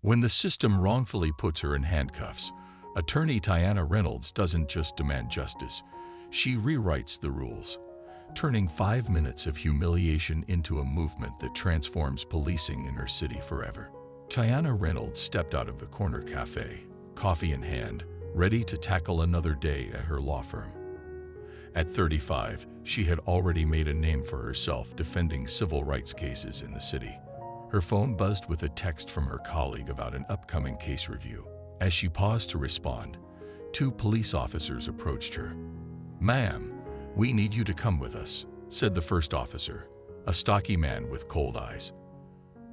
When the system wrongfully puts her in handcuffs, attorney Tiana Reynolds doesn't just demand justice, she rewrites the rules, turning 5 minutes of humiliation into a movement that transforms policing in her city forever. Tiana Reynolds stepped out of the corner cafe, coffee in hand, ready to tackle another day at her law firm. At 35, she had already made a name for herself defending civil rights cases in the city. Her phone buzzed with a text from her colleague about an upcoming case review. As she paused to respond, 2 police officers approached her. "Ma'am, we need you to come with us," said the first officer, a stocky man with cold eyes.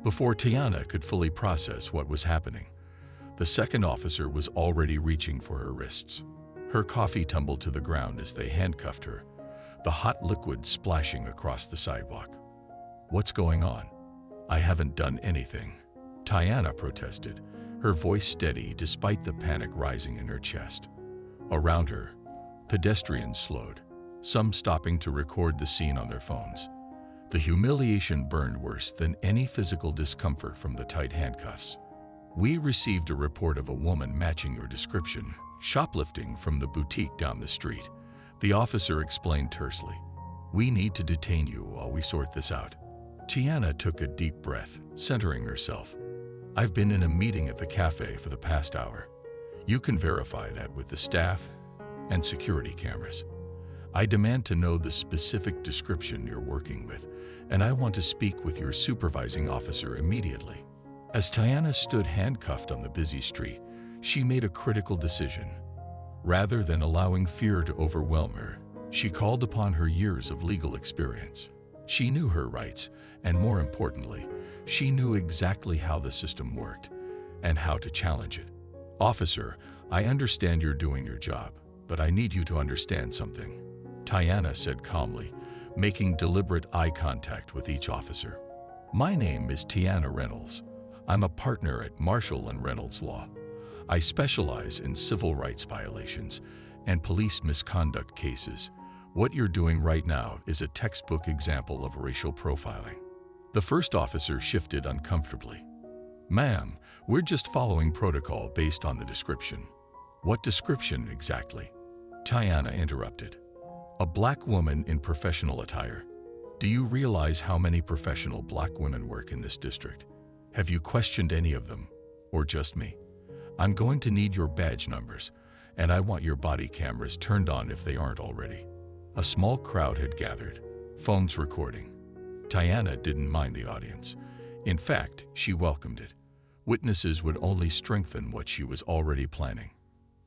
Before Tiana could fully process what was happening, the second officer was already reaching for her wrists. Her coffee tumbled to the ground as they handcuffed her, the hot liquid splashing across the sidewalk. "What's going on? I haven't done anything," Tiana protested, her voice steady despite the panic rising in her chest. Around her, pedestrians slowed, some stopping to record the scene on their phones. The humiliation burned worse than any physical discomfort from the tight handcuffs. "We received a report of a woman matching your description, shoplifting from the boutique down the street," the officer explained tersely. "We need to detain you while we sort this out." Tiana took a deep breath, centering herself. "I've been in a meeting at the cafe for the past hour. You can verify that with the staff and security cameras. I demand to know the specific description you're working with, and I want to speak with your supervising officer immediately." As Tiana stood handcuffed on the busy street, she made a critical decision. Rather than allowing fear to overwhelm her, she called upon her years of legal experience. She knew her rights, and more importantly, she knew exactly how the system worked and how to challenge it. "Officer, I understand you're doing your job, but I need you to understand something," Tiana said calmly, making deliberate eye contact with each officer. "My name is Tiana Reynolds. I'm a partner at Marshall & Reynolds Law. I specialize in civil rights violations and police misconduct cases. What you're doing right now is a textbook example of racial profiling." The first officer shifted uncomfortably. "Ma'am, we're just following protocol based on the description." "What description exactly?" Tiana interrupted. "A black woman in professional attire. Do you realize how many professional black women work in this district? Have you questioned any of them, or just me? I'm going to need your badge numbers, and I want your body cameras turned on if they aren't already." A small crowd had gathered, phones recording. Tiana didn't mind the audience. In fact, she welcomed it. Witnesses would only strengthen what she was already planning.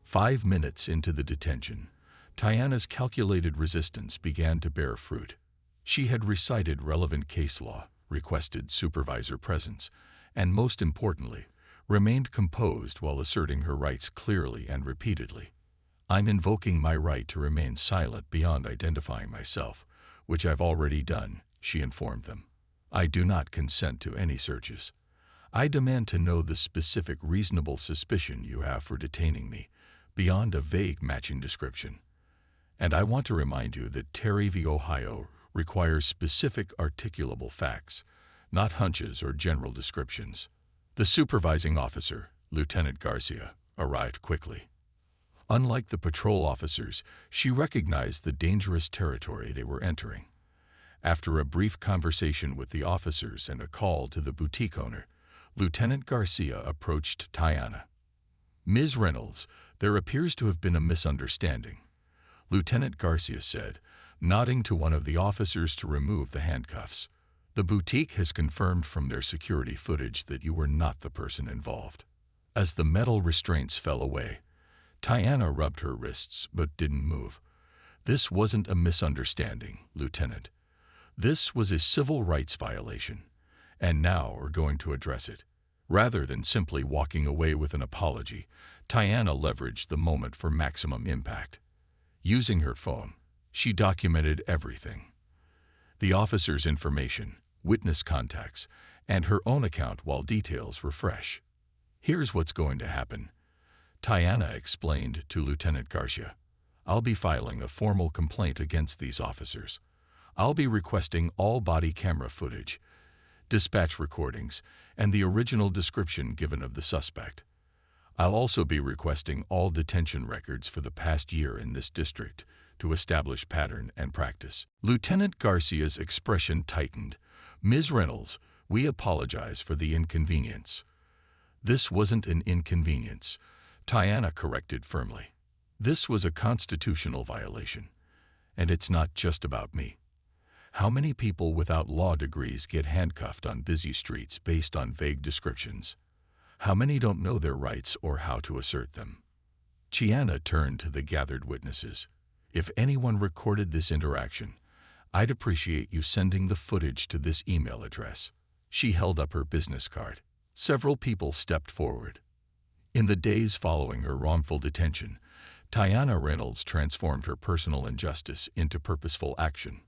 5 minutes into the detention, Tiana's calculated resistance began to bear fruit. She had recited relevant case law, requested supervisor presence, and most importantly, remained composed while asserting her rights clearly and repeatedly. "I'm invoking my right to remain silent beyond identifying myself, which I've already done," she informed them. "I do not consent to any searches. I demand to know the specific reasonable suspicion you have for detaining me, beyond a vague matching description. And I want to remind you that Terry v. Ohio requires specific articulable facts, not hunches or general descriptions." The supervising officer, Lieutenant Garcia, arrived quickly. Unlike the patrol officers, she recognized the dangerous territory they were entering. After a brief conversation with the officers and a call to the boutique owner, Lieutenant Garcia approached Tiana. "Ms. Reynolds, there appears to have been a misunderstanding," Lieutenant Garcia said, nodding to one of the officers to remove the handcuffs. "The boutique has confirmed from their security footage that you were not the person involved." As the metal restraints fell away, Tiana rubbed her wrists but didn't move. "This wasn't a misunderstanding, Lieutenant. This was a civil rights violation, and now we're going to address it." Rather than simply walking away with an apology, Tiana leveraged the moment for maximum impact. Using her phone, she documented everything. The officer's information, witness contacts, and her own account while details were fresh. "Here's what's going to happen," Tiana explained to Lieutenant Garcia. "I'll be filing a formal complaint against these officers. I'll be requesting all body camera footage, dispatch recordings, and the original description given of the suspect. I'll also be requesting all detention records for the past year in this district to establish pattern and practice. Lieutenant Garcia's expression tightened. Ms. Reynolds, we apologize for the inconvenience. This wasn't an inconvenience, Tiana corrected firmly. This was a constitutional violation. And it's not just about me. How many people without law degrees get handcuffed on busy streets based on vague descriptions? How many don't know their rights or how to assert them? Tiana turned to the gathered witnesses. If anyone recorded this interaction, I'd appreciate you sending the footage to this email address. She held up her business card. Several people stepped forward. In the days following her wrongful detention, Tiana Reynolds transformed her personal injustice into purposeful action.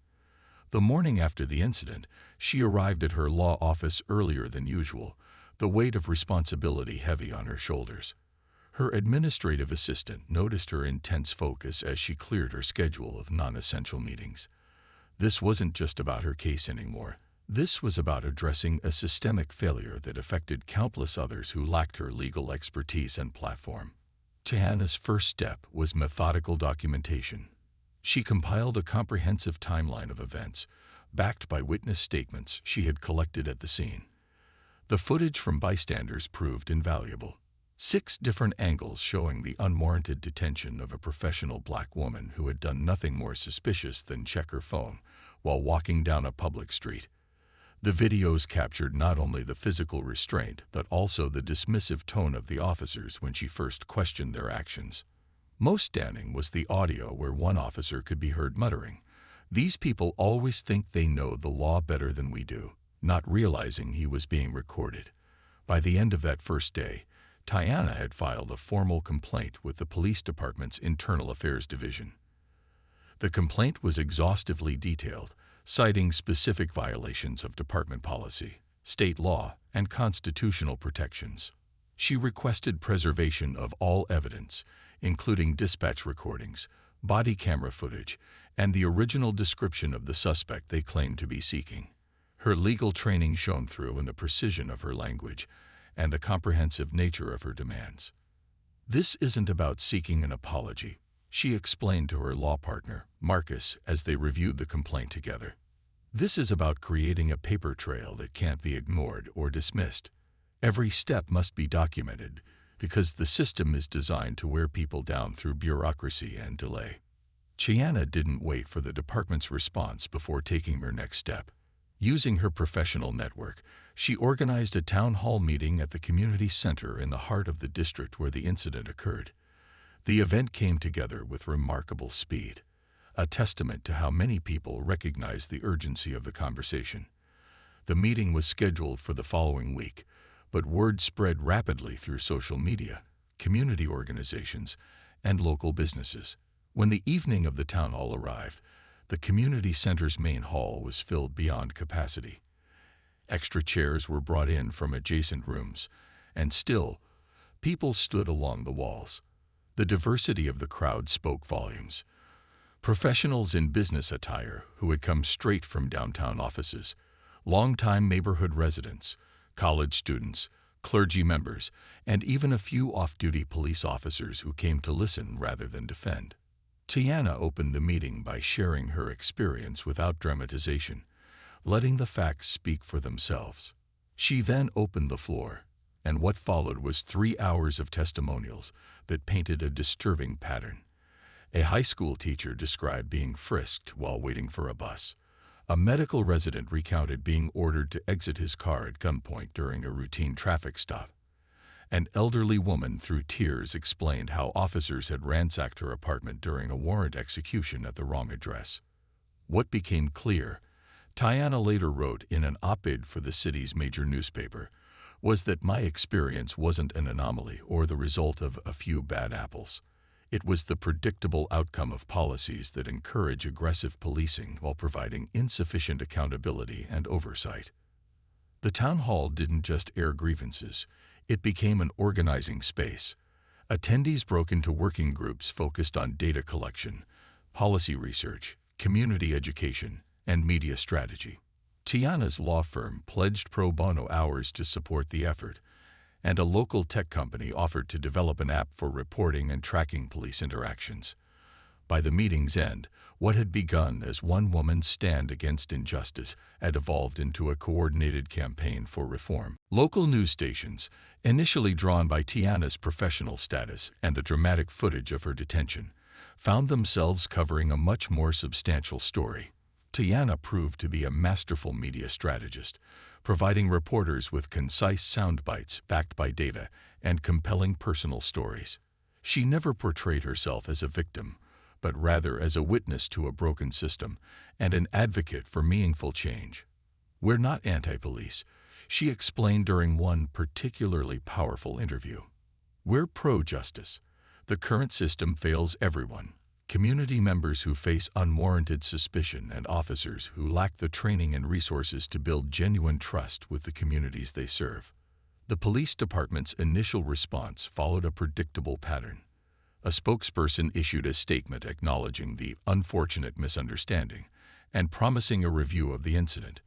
The morning after the incident, she arrived at her law office earlier than usual, the weight of responsibility heavy on her shoulders. Her administrative assistant noticed her intense focus as she cleared her schedule of non-essential meetings. This wasn't just about her case anymore. This was about addressing a systemic failure that affected countless others who lacked her legal expertise and platform. Tiana's first step was methodical documentation. She compiled a comprehensive timeline of events, backed by witness statements she had collected at the scene. The footage from bystanders proved invaluable. 6 different angles showing the unwarranted detention of a professional black woman who had done nothing more suspicious than check her phone while walking down a public street. The videos captured not only the physical restraint but also the dismissive tone of the officers when she first questioned their actions. Most damning was the audio where one officer could be heard muttering, "These people always think they know the law better than we do," not realizing he was being recorded. By the end of that first day, Tiana had filed a formal complaint with the police department's Internal Affairs Division. The complaint was exhaustively detailed, citing specific violations of department policy, state law, and constitutional protections. She requested preservation of all evidence, including dispatch recordings, body camera footage, and the original description of the suspect they claimed to be seeking. Her legal training shone through in the precision of her language and the comprehensive nature of her demands. "This isn't about seeking an apology," she explained to her law partner, Marcus, as they reviewed the complaint together. "This is about creating a paper trail that can't be ignored or dismissed. Every step must be documented because the system is designed to wear people down through bureaucracy and delay." Tiana didn't wait for the department's response before taking her next step. Using her professional network, she organized a town hall meeting at the community center in the heart of the district where the incident occurred. The event came together with remarkable speed, a testament to how many people recognized the urgency of the conversation. The meeting was scheduled for the following week, but word spread rapidly through social media, community organizations, and local businesses. When the evening of the town hall arrived, the community center's main hall was filled beyond capacity. Extra chairs were brought in from adjacent rooms, and still, people stood along the walls. The diversity of the crowd spoke volumes. Professionals in business attire who had come straight from downtown offices, longtime neighborhood residents, college students, clergy members, and even a few off-duty police officers who came to listen rather than defend. Tiana opened the meeting by sharing her experience without dramatization, letting the facts speak for themselves. She then opened the floor, and what followed was 3 hours of testimonials that painted a disturbing pattern. A high school teacher described being frisked while waiting for a bus. A medical resident recounted being ordered to exit his car at gunpoint during a routine traffic stop. An elderly woman, through tears, explained how officers had ransacked her apartment during a warrant execution at the wrong address. What became clear, Tiana later wrote in an op-ed for the city's major newspaper, was that my experience wasn't an anomaly or the result of a few bad apples. It was the predictable outcome of policies that encourage aggressive policing while providing insufficient accountability and oversight. The town hall didn't just air grievances. It became an organizing space. Attendees broke into working groups focused on data collection, policy research, community education, and media strategy. Tiana's law firm pledged pro bono hours to support the effort, and a local tech company offered to develop an app for reporting and tracking police interactions. By the meeting's end, what had begun as one woman's stand against injustice had evolved into a coordinated campaign for reform. Local news stations, initially drawn by Tiana's professional status and the dramatic footage of her detention, found themselves covering a much more substantial story. Tiana proved to be a masterful media strategist, providing reporters with concise sound bites backed by data and compelling personal stories. She never portrayed herself as a victim, but rather as a witness to a broken system and an advocate for meaningful change. "We're not anti-police," she explained during one particularly powerful interview. "We're pro-justice. The current system fails everyone. Community members who face unwarranted suspicion and officers who lack the training and resources to build genuine trust with the communities they serve." The police department's initial response followed a predictable pattern. A spokesperson issued a statement acknowledging the unfortunate misunderstanding and promising a review of the incident.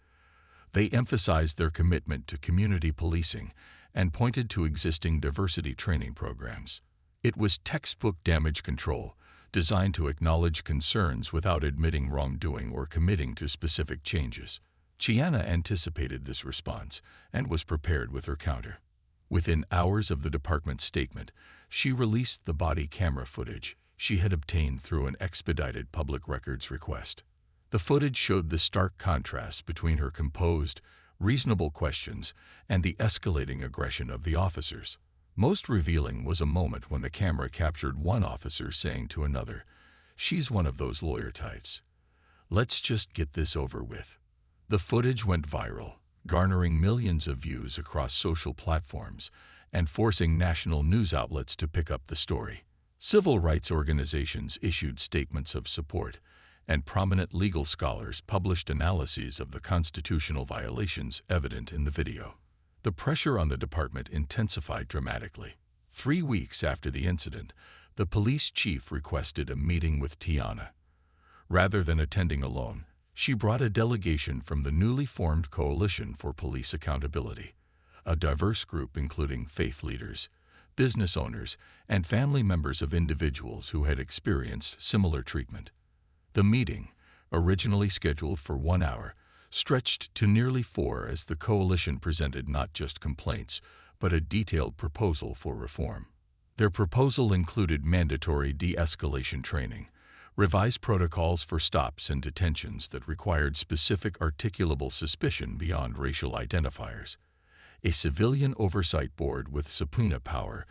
They emphasized their commitment to community policing and pointed to existing diversity training programs. It was textbook damage control, designed to acknowledge concerns without admitting wrongdoing or committing to specific changes. Tiana anticipated this response and was prepared with her counter. Within hours of the department's statement, she released the body camera footage she had obtained through an expedited public records request. The footage showed the stark contrast between her composed, reasonable questions and the escalating aggression of the officers. Most revealing was a moment when the camera captured one officer saying to another, "She's one of those lawyer types. Let's just get this over with." The footage went viral, garnering millions of views across social platforms and forcing national news outlets to pick up the story. Civil rights organizations issued statements of support, and prominent legal scholars published analyses of the constitutional violations evident in the video. The pressure on the department intensified dramatically. 3 weeks after the incident, the police chief requested a meeting with Tiana. Rather than attending alone, she brought a delegation from the newly formed Coalition for Police Accountability, a diverse group including faith leaders, business owners, and family members of individuals who had experienced similar treatment. The meeting, originally scheduled for 1 hour, stretched to nearly 4 as the coalition presented not just complaints, but a detailed proposal for reform. Their proposal included mandatory de-escalation training, revised protocols for stops and detentions that required specific articulable suspicion beyond racial identifiers, a civilian oversight board with subpoena power,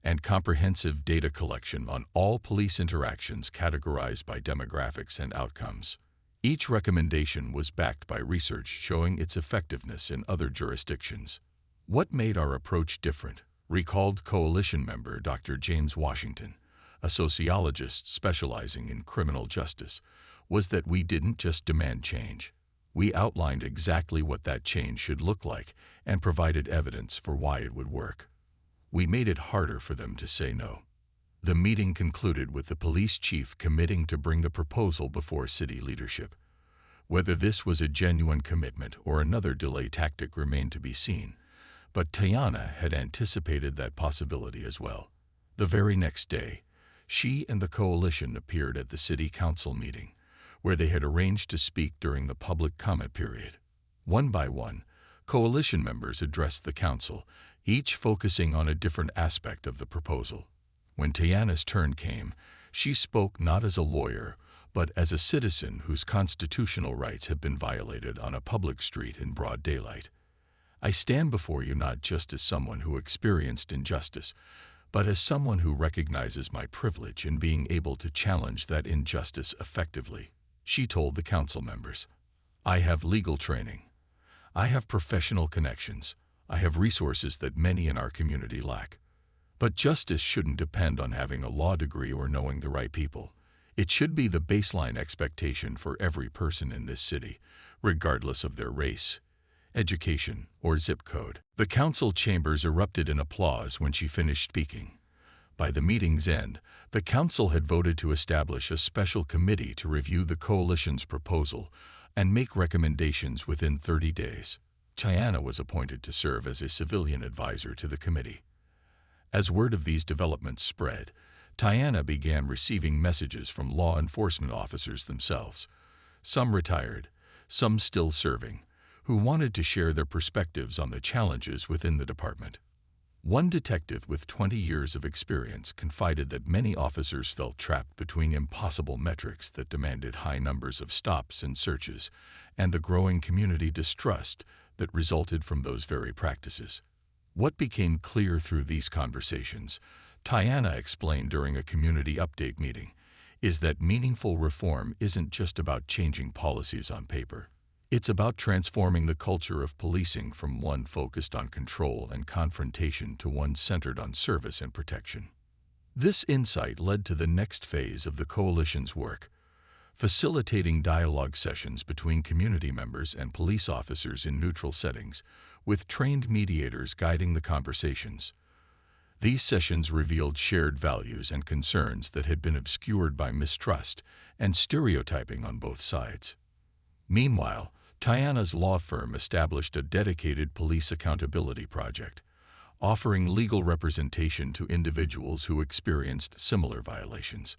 and comprehensive data collection on all police interactions categorized by demographics and outcomes. Each recommendation was backed by research showing its effectiveness in other jurisdictions. "What made our approach different?" recalled coalition member Dr. James Washington, a sociologist specializing in criminal justice, was that we didn't just demand change. We outlined exactly what that change should look like and provided evidence for why it would work. We made it harder for them to say no. The meeting concluded with the police chief committing to bring the proposal before city leadership. Whether this was a genuine commitment or another delay tactic remained to be seen, but Tiana had anticipated that possibility as well. The very next day, she and the coalition appeared at the city council meeting, where they had arranged to speak during the public comment period. One by one, coalition members addressed the council, each focusing on a different aspect of the proposal. When Tiana's turn came, she spoke not as a lawyer, but as a citizen whose constitutional rights had been violated on a public street in broad daylight. "I stand before you not just as someone who experienced injustice, but as someone who recognizes my privilege in being able to challenge that injustice effectively," she told the council members. "I have legal training. I have professional connections. I have resources that many in our community lack. But justice shouldn't depend on having a law degree or knowing the right people. It should be the baseline expectation for every person in this city, regardless of their race, education, or zip code." The council chambers erupted in applause when she finished speaking. By the meeting's end, the council had voted to establish a special committee to review the coalition's proposal and make recommendations within 30 days. Tiana was appointed to serve as a civilian advisor to the committee. As word of these developments spread, Tiana began receiving messages from law enforcement officers themselves, some retired, some still serving, who wanted to share their perspectives on the challenges within the department. One detective with 20 years of experience confided that many officers felt trapped between impossible metrics that demanded high numbers of stops and searches, and the growing community distrust that resulted from those very practices. What became clear through these conversations, Tiana explained during a community update meeting, is that meaningful reform isn't just about changing policies on paper. It's about transforming the culture of policing from one focused on control and confrontation to one centered on service and protection. This insight led to the next phase of the coalition's work, facilitating dialogue sessions between community members and police officers in neutral settings, with trained mediators guiding the conversations. These sessions revealed shared values and concerns that had been obscured by mistrust and stereotyping on both sides. Meanwhile, Tiana's law firm established a dedicated police accountability project, offering legal representation to individuals who experienced similar violations.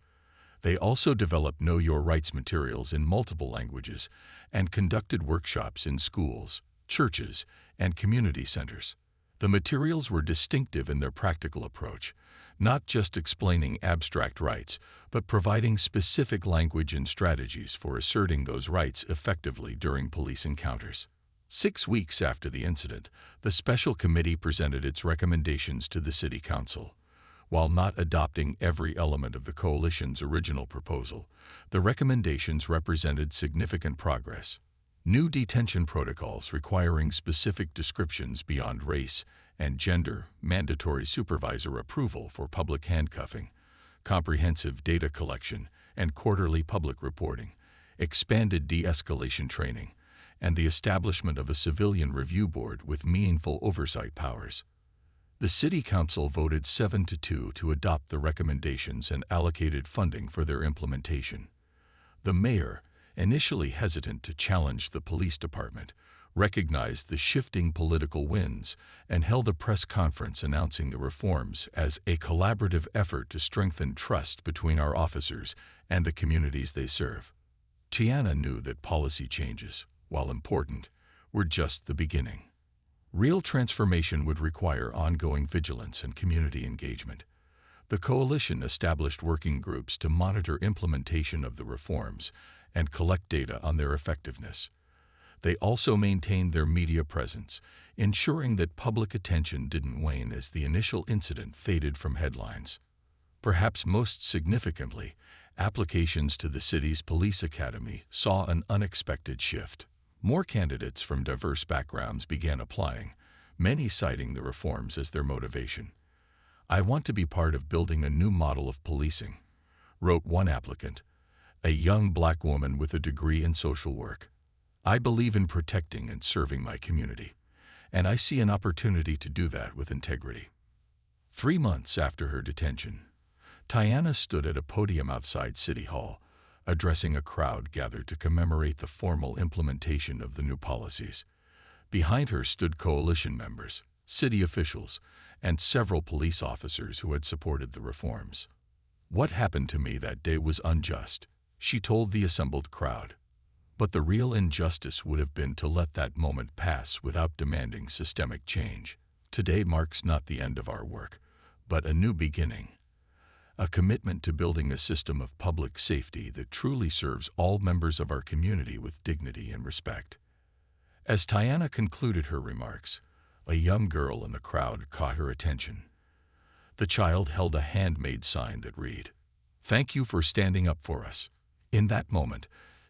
They also developed Know Your Rights materials in multiple languages and conducted workshops in schools, churches, and community centers. The materials were distinctive in their practical approach, not just explaining abstract rights, but providing specific language and strategies for asserting those rights effectively during police encounters. 6 weeks after the incident, the special committee presented its recommendations to the City Council. While not adopting every element of the coalition's original proposal, the recommendations represented significant progress. New detention protocols requiring specific descriptions beyond race and gender, mandatory supervisor approval for public handcuffing, comprehensive data collection and quarterly public reporting, expanded de-escalation training, and the establishment of a civilian review board with meaningful oversight powers. The City Council voted 7-2 to adopt the recommendations and allocated funding for their implementation. The mayor, initially hesitant to challenge the police department, recognized the shifting political winds and held a press conference announcing the reforms as a collaborative effort to strengthen trust between our officers and the communities they serve. Tiana knew that policy changes, while important, were just the beginning. Real transformation would require ongoing vigilance and community engagement. The coalition established working groups to monitor implementation of the reforms and collect data on their effectiveness. They also maintained their media presence, ensuring that public attention didn't wane as the initial incident faded from headlines. Perhaps most significantly, applications to the city's police academy saw an unexpected shift. More candidates from diverse backgrounds began applying, many citing the reforms as their motivation. "I want to be part of building a new model of policing," wrote one applicant, a young black woman with a degree in social work. "I believe in protecting and serving my community, and I see an opportunity to do that with integrity." 3 months after her detention, Tiana stood at a podium outside City Hall, addressing a crowd gathered to commemorate the formal implementation of the new policies. Behind her stood coalition members, city officials, and several police officers who had supported the reforms. "What happened to me that day was unjust," she told the assembled crowd. But the real injustice would have been to let that moment pass without demanding systemic change. Today marks not the end of our work, but a new beginning. A commitment to building a system of public safety that truly serves all members of our community with dignity and respect. As Tiana concluded her remarks, a young girl in the crowd caught her attention. The child held a handmade sign that read, "Thank you for standing up for us." In that moment,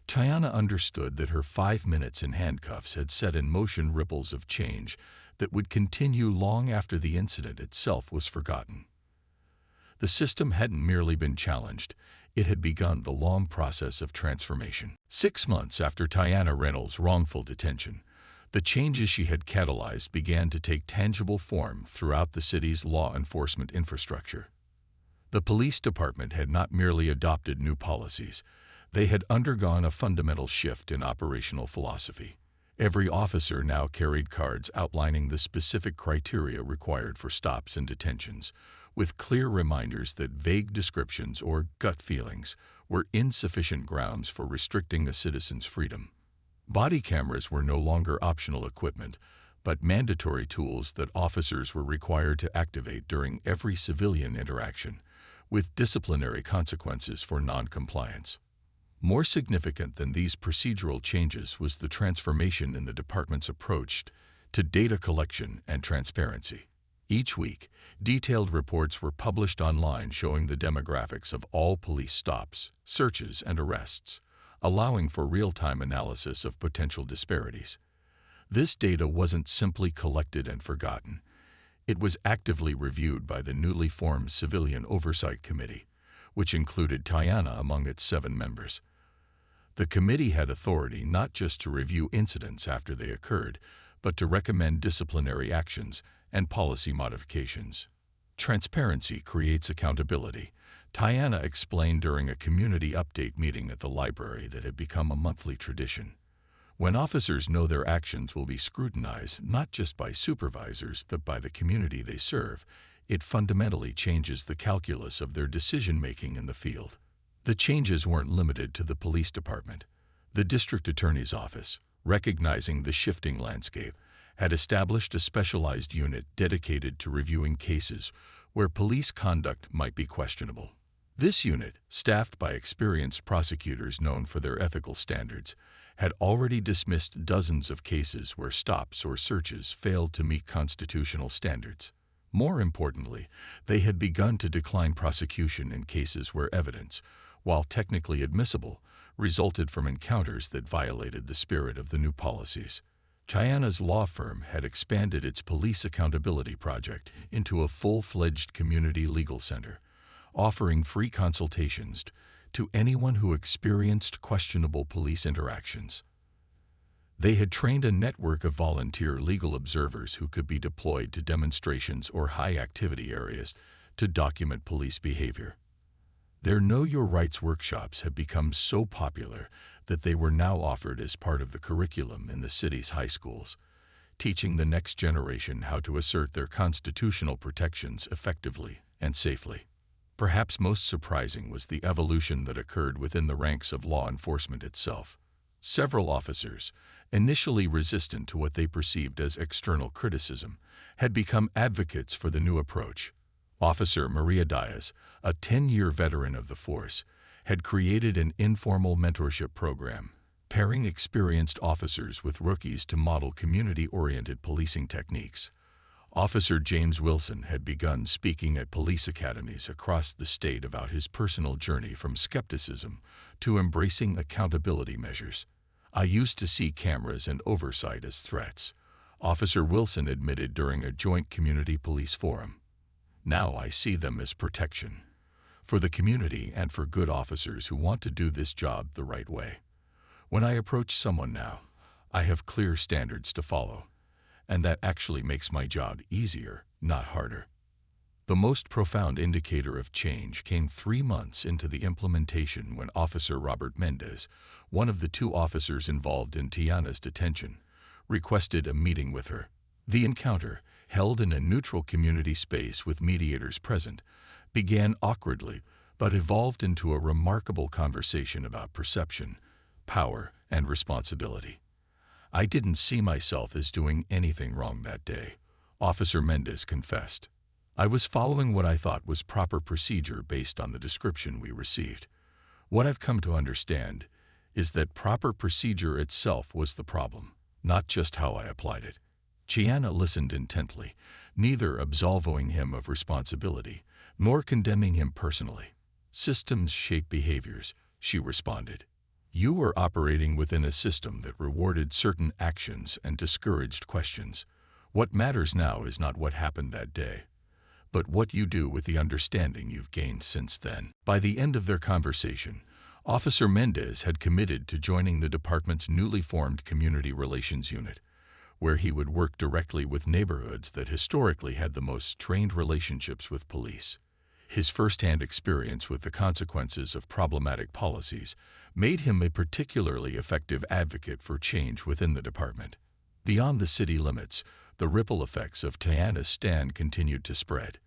Tiana understood that her 5 minutes in handcuffs had set in motion ripples of change that would continue long after the incident itself was forgotten. The system hadn't merely been challenged, it had begun the long process of transformation. 6 months after Tiana Reynolds' wrongful detention, the changes she had catalyzed began to take tangible form throughout the city's law enforcement infrastructure. The police department had not merely adopted new policies, They had undergone a fundamental shift in operational philosophy. Every officer now carried cards outlining the specific criteria required for stops and detentions, with clear reminders that vague descriptions or gut feelings were insufficient grounds for restricting a citizen's freedom. Body cameras were no longer optional equipment, but mandatory tools that officers were required to activate during every civilian interaction, with disciplinary consequences for non-compliance. More significant than these procedural changes was the transformation in the department's approach to data collection and transparency. Each week, detailed reports were published online showing the demographics of all police stops, searches, and arrests, allowing for real-time analysis of potential disparities. This data wasn't simply collected and forgotten. It was actively reviewed by the newly formed Civilian Oversight Committee, which included Tiana among its 7 members. The committee had authority not just to review incidents after they occurred, but to recommend disciplinary actions and policy modifications. Transparency creates accountability. Tiana explained during a community update meeting at the library that had become a monthly tradition. When officers know their actions will be scrutinized not just by supervisors but by the community they serve, it fundamentally changes the calculus of their decision-making in the field. The changes weren't limited to the police department. The district attorney's office, recognizing the shifting landscape, had established a specialized unit dedicated to reviewing cases where police conduct might be questionable. This unit, staffed by experienced prosecutors known for their ethical standards, had already dismissed dozens of cases where stops or searches failed to meet constitutional standards. More importantly, they had begun to decline prosecution in cases where evidence, while technically admissible, resulted from encounters that violated the spirit of the new policies. Tiana's law firm had expanded its police accountability project into a full-fledged community legal center, offering free consultations to anyone who experienced questionable police interactions. They had trained a network of volunteer legal observers who could be deployed to demonstrations or high-activity areas to document police behavior. Their Know Your Rights workshops had become so popular that they were now offered as part of the curriculum in the city's high schools, teaching the next generation how to assert their constitutional protections effectively and safely. Perhaps most surprising was the evolution that occurred within the ranks of law enforcement itself. Several officers, initially resistant to what they perceived as external criticism, had become advocates for the new approach. Officer Maria Diaz, a 10-year veteran of the force, had created an informal mentorship program, pairing experienced officers with rookies to model community-oriented policing techniques. Officer James Wilson had begun speaking at police academies across the state about his personal journey from skepticism to embracing accountability measures. "I used to see cameras and oversight as threats," Officer Wilson admitted during a joint community police forum. "Now I see them as protection for the community and for good officers who want to do this job the right way. When I approach someone now, I have clear standards to follow, and that actually makes my job easier, not harder." The most profound indicator of change came 3 months into the implementation when Officer Robert Mendez, one of the 2 officers involved in Tiana's detention, requested a meeting with her. The encounter, held in a neutral community space with mediators present, began awkwardly but evolved into a remarkable conversation about perception, power, and responsibility. "I didn't see myself as doing anything wrong that day," Officer Mendez confessed. "I was following what I thought was proper procedure based on the description we received. What I've come to understand is that proper procedure itself was the problem, not just how I applied it." Tiana listened intently, neither absolving him of responsibility nor condemning him personally. "Systems shape behaviors," she responded. "You were operating within a system that rewarded certain actions and discouraged questions. What matters now is not what happened that day, but what you do with the understanding you've gained since then." By the end of their conversation, Officer Mendez had committed to joining the department's newly formed Community Relations Unit, where he would work directly with neighborhoods that historically had the most strained relationships with police. His first-hand experience with the consequences of problematic policies made him a particularly effective advocate for change within the department. Beyond the city limits, the ripple effects of Tiana's stand continued to spread.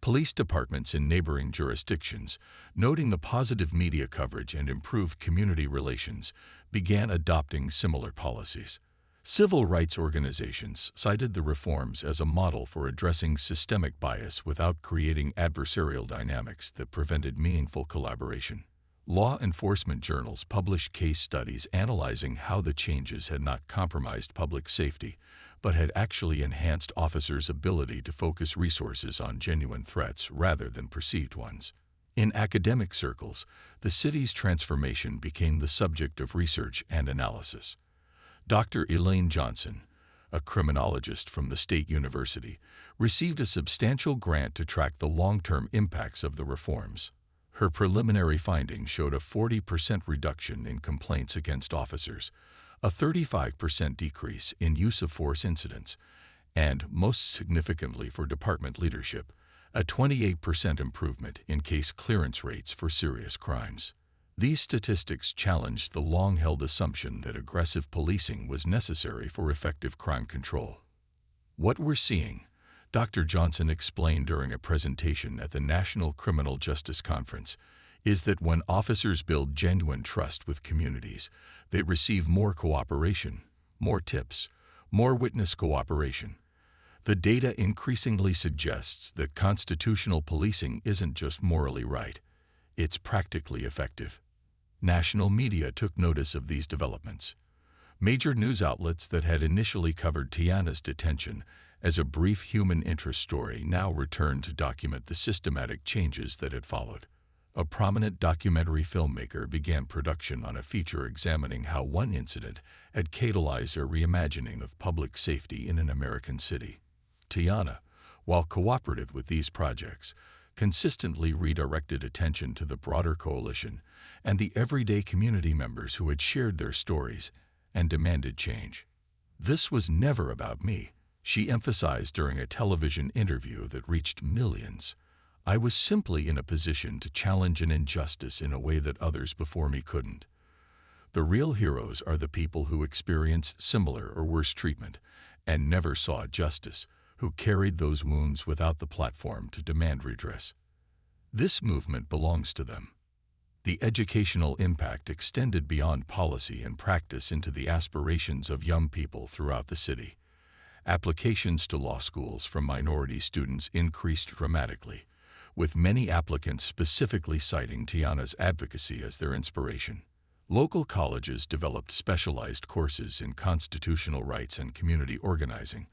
Police departments in neighboring jurisdictions, noting the positive media coverage and improved community relations, began adopting similar policies. Civil rights organizations cited the reforms as a model for addressing systemic bias without creating adversarial dynamics that prevented meaningful collaboration. Law enforcement journals published case studies analyzing how the changes had not compromised public safety, but had actually enhanced officers' ability to focus resources on genuine threats rather than perceived ones. In academic circles, the city's transformation became the subject of research and analysis. Dr. Elaine Johnson, a criminologist from the State University, received a substantial grant to track the long-term impacts of the reforms. Her preliminary findings showed a 40% reduction in complaints against officers, a 35% decrease in use of force incidents, and, most significantly for department leadership, a 28% improvement in case clearance rates for serious crimes. These statistics challenged the long-held assumption that aggressive policing was necessary for effective crime control. What we're seeing, Dr. Johnson explained during a presentation at the National Criminal Justice Conference, is that when officers build genuine trust with communities, they receive more cooperation, more tips, more witness cooperation. The data increasingly suggests that constitutional policing isn't just morally right, it's practically effective. National media took notice of these developments. Major news outlets that had initially covered Tiana's detention as a brief human interest story now returned to document the systematic changes that had followed. A prominent documentary filmmaker began production on a feature examining how one incident had catalyzed a reimagining of public safety in an American city. Tiana, while cooperative with these projects, consistently redirected attention to the broader coalition and the everyday community members who had shared their stories and demanded change. "This was never about me," she emphasized during a television interview that reached millions. "I was simply in a position to challenge an injustice in a way that others before me couldn't." The real heroes are the people who experience similar or worse treatment and never saw justice, who carried those wounds without the platform to demand redress. This movement belongs to them. The educational impact extended beyond policy and practice into the aspirations of young people throughout the city. Applications to law schools from minority students increased dramatically, with many applicants specifically citing Tiana's advocacy as their inspiration. Local colleges developed specialized courses in constitutional rights and community organizing,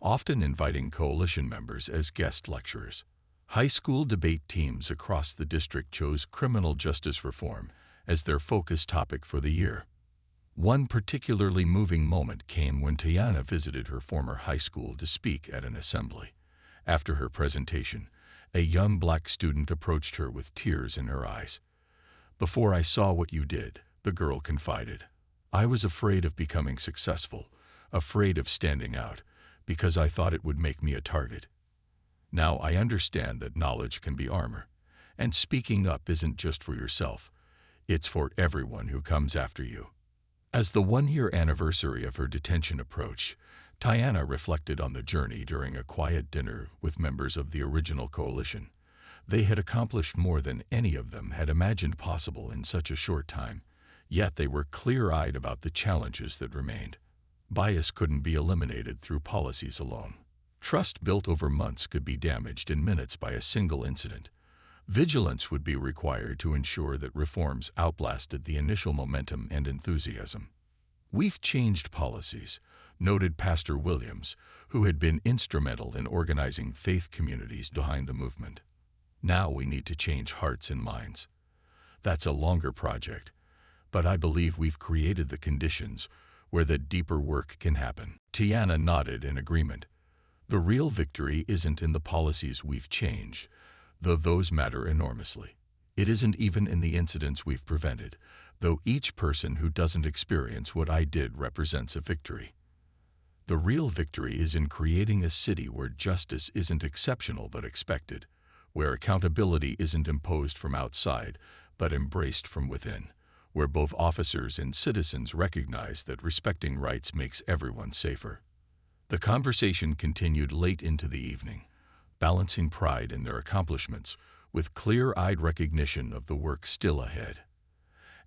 often inviting coalition members as guest lecturers. High school debate teams across the district chose criminal justice reform as their focus topic for the year. One particularly moving moment came when Tiana visited her former high school to speak at an assembly. After her presentation, a young black student approached her with tears in her eyes. "Before I saw what you did," the girl confided, "I was afraid of becoming successful, afraid of standing out, because I thought it would make me a target. Now I understand that knowledge can be armor, and speaking up isn't just for yourself, it's for everyone who comes after you." As the one-year anniversary of her detention approached, Tiana reflected on the journey during a quiet dinner with members of the original coalition. They had accomplished more than any of them had imagined possible in such a short time, yet they were clear-eyed about the challenges that remained. Bias couldn't be eliminated through policies alone. Trust built over months could be damaged in minutes by a single incident. Vigilance would be required to ensure that reforms outlasted the initial momentum and enthusiasm. "We've changed policies," noted Pastor Williams, who had been instrumental in organizing faith communities behind the movement. "Now we need to change hearts and minds. That's a longer project, but I believe we've created the conditions where the deeper work can happen." Tiana nodded in agreement. "The real victory isn't in the policies we've changed, though those matter enormously. It isn't even in the incidents we've prevented, though each person who doesn't experience what I did represents a victory. The real victory is in creating a city where justice isn't exceptional but expected, where accountability isn't imposed from outside, but embraced from within, where both officers and citizens recognize that respecting rights makes everyone safer. The conversation continued late into the evening, balancing pride in their accomplishments with clear-eyed recognition of the work still ahead.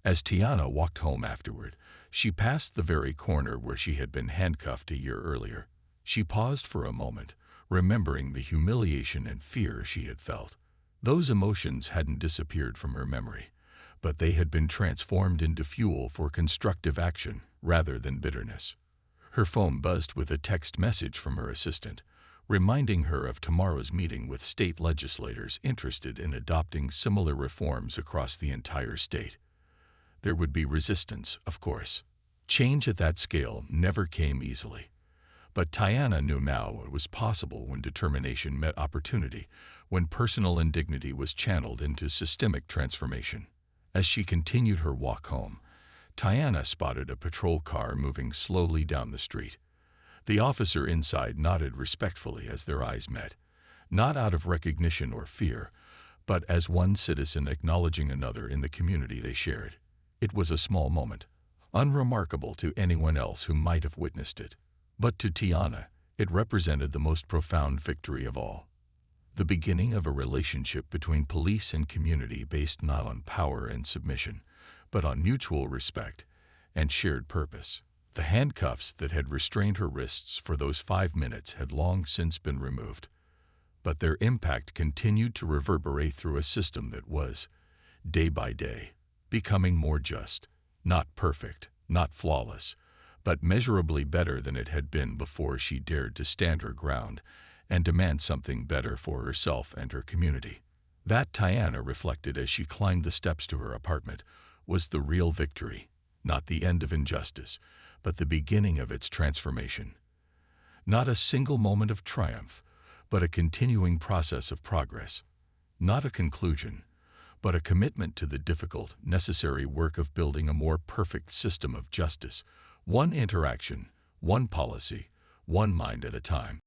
As Tiana walked home afterward, she passed the very corner where she had been handcuffed a year earlier. She paused for a moment, remembering the humiliation and fear she had felt. Those emotions hadn't disappeared from her memory, but they had been transformed into fuel for constructive action rather than bitterness. Her phone buzzed with a text message from her assistant, reminding her of tomorrow's meeting with state legislators interested in adopting similar reforms across the entire state. There would be resistance, of course. Change at that scale never came easily. But Tiana knew now what was possible when determination met opportunity, when personal indignity was channeled into systemic transformation. As she continued her walk home, Tiana spotted a patrol car moving slowly down the street. The officer inside nodded respectfully as their eyes met, not out of recognition or fear, but as one citizen acknowledging another in the community they shared. It was a small moment, unremarkable to anyone else who might have witnessed it. But to Tiana, it represented the most profound victory of all. The beginning of a relationship between police and community based not on power and submission, but on mutual respect and shared purpose. The handcuffs that had restrained her wrists for those 5 minutes had long since been removed, but their impact continued to reverberate through a system that was, day by day, becoming more just, not perfect, not flawless, but measurably better than it had been before she dared to stand her ground and demand something better for herself and her community. That, Tiana reflected as she climbed the steps to her apartment, was the real victory, not the end of injustice, but the beginning of its transformation. Not a single moment of triumph, but a continuing process of progress. Not a conclusion, but a commitment to the difficult, necessary work of building a more perfect system of justice, one interaction, one policy, one mind at a time.